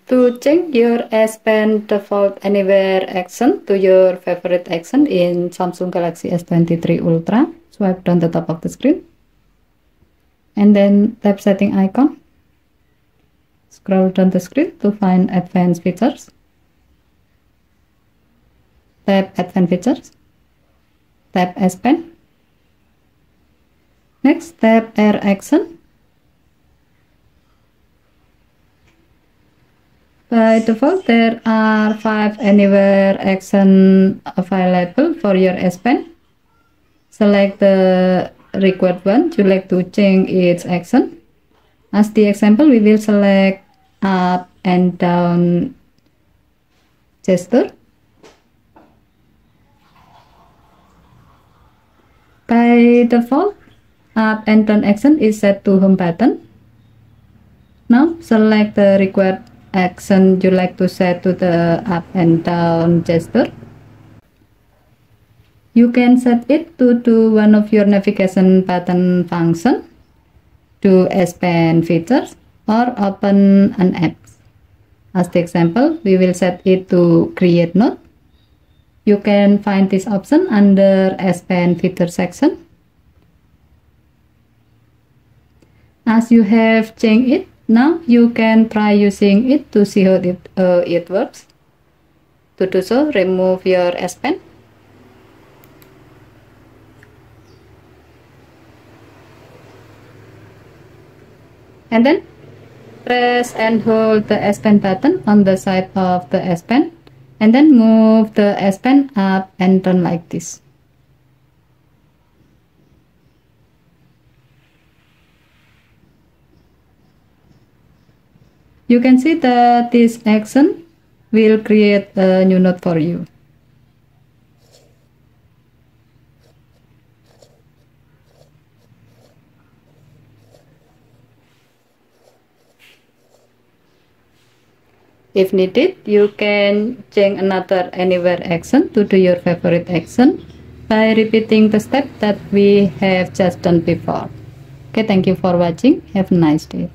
To change your S Pen default anywhere action to your favorite action in Samsung Galaxy S23 Ultra, swipe down the top of the screen and then tap setting icon. Scroll down the screen to find advanced features. Tap advanced features. Tap S Pen. Next, tap Air Action. By default, there are 5 anywhere action available for your S Pen. Select the required one you like to change its action. As the example, we will select up and down gesture. By default, up and down action is set to home button. Now select the required action you like to set to the up and down gesture. You can set it to do one of your navigation button function, do S Pen features, or open an app. As the example, we will set it to create note. You can find this option under S Pen feature section. As you have changed it, now you can try using it to see how it works. To do so, remove your S Pen. And then press and hold the S Pen button on the side of the S Pen, and then move the S Pen up and down like this. You can see that this action will create a new note for you. If needed, you can change another anywhere action to do your favorite action by repeating the step that we have just done before. Okay, thank you for watching. Have a nice day.